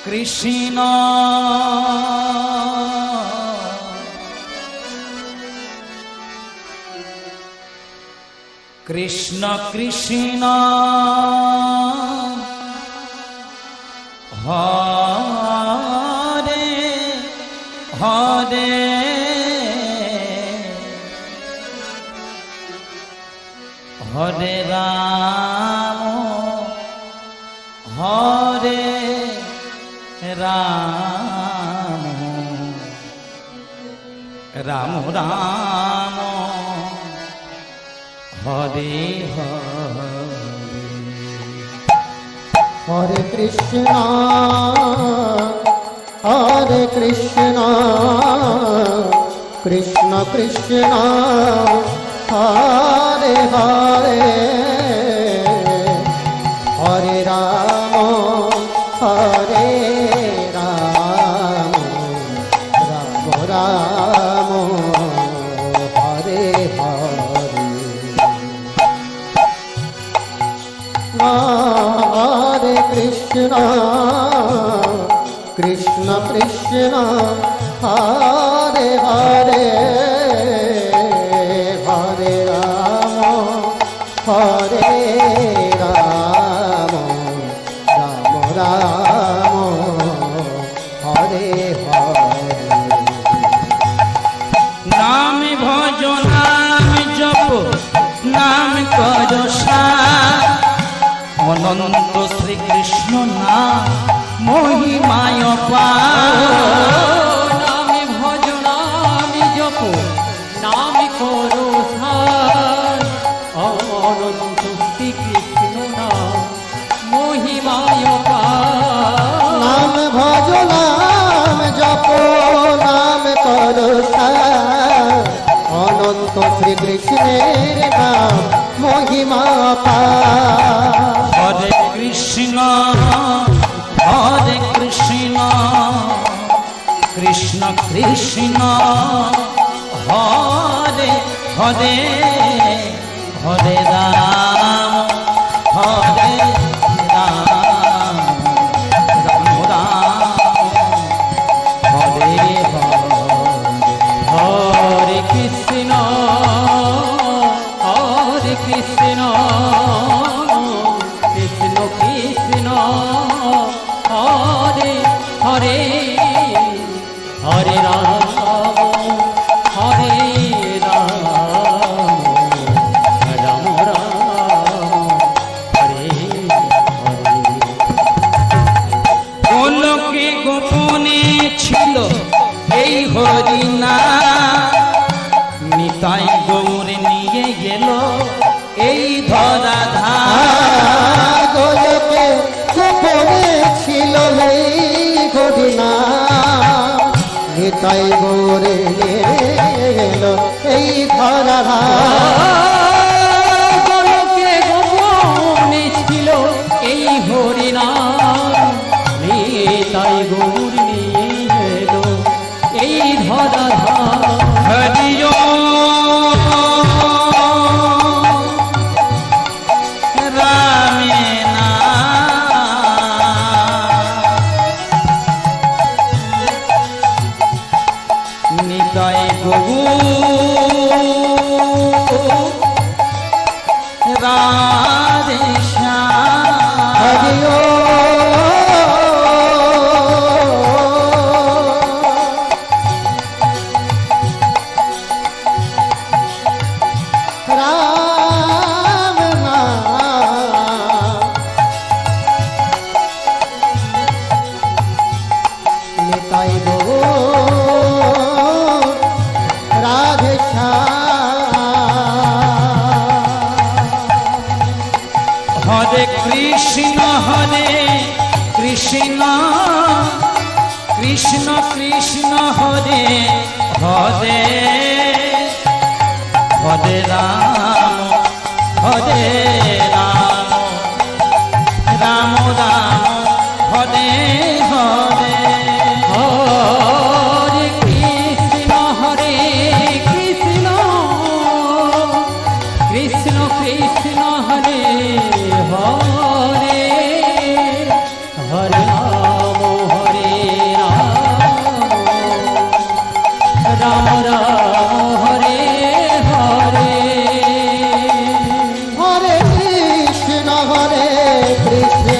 কৃষ্ণ কৃষ্ণ কৃষ্ণ হরে হরে হরে রাম হরে রাম রাম রাম হরে হরে হরে কৃষ্ণ কৃষ্ণ কৃষ্ণ হরে হরে হরে রাম হরে রাম রাম রাম হরে হরে হরে কৃষ্ণ কৃষ্ণ কৃষ্ণ হরে হরে হরে রাম হরে রাম রাম রাম হরে হরে নাম ভজ নাম জপ নাম কর সার অনন্ত শ্রীকৃষ্ণ নাম মহিমায় পার নামে ভজ নামে জপ নামে করো সার অনন্ত শ্রীকৃষ্ণ নাম মহিমায় পার নাম ভজ নাম জপ নাম কর অনন্ত শ্রীকৃষ্ণের নাম মহিমা পার হরে কৃষ্ণ কৃষ্ণ কৃষ্ণ হরে হরে হরে রাম হরে রাম রাম রাম হরে হরে হরে কৃষ্ণ কৃষ্ণ কৃষ্ণ হরে হরে হরে রাম হরে রাম রাম রাম হরে হরে গোলকে গোপনে ছিল এই হরিনা নিতাই গৌর নিয়ে গেল এই ধরা ধার গোলকে গোপনে ছিল এই ঘটনা নিতাই গোরে এলো এই ধরা গোলকে গোপনে ছিল এই হরিনাম নিতাই গৌর নিয়ে এলো এই ধরা হরিও রামে না নিতাই গৌ রাধে শ্যাম হরিও রাম নিতাই গো রাধে হরে কৃষ্ণ কৃষ্ণ কৃষ্ণ হরে হরে হরে রাম রাম রাম হরে হরে হরে কৃষ্ণ কৃষ্ণ কৃষ্ণ হরে হরে হরে রাম কৃষ্ণ